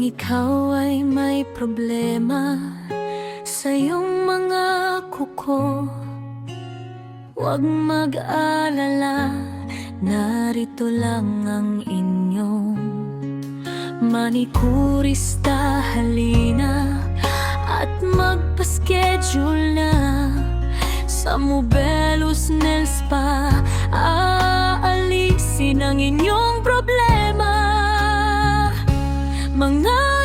ikaw ay may problema sa iyong mga kuko, huwag mag-alala, narito lang ang inyong manikurista. Halina at magpa-schedule na sa Mobelos Nail Spa. Aalisin ang inyong problema, mga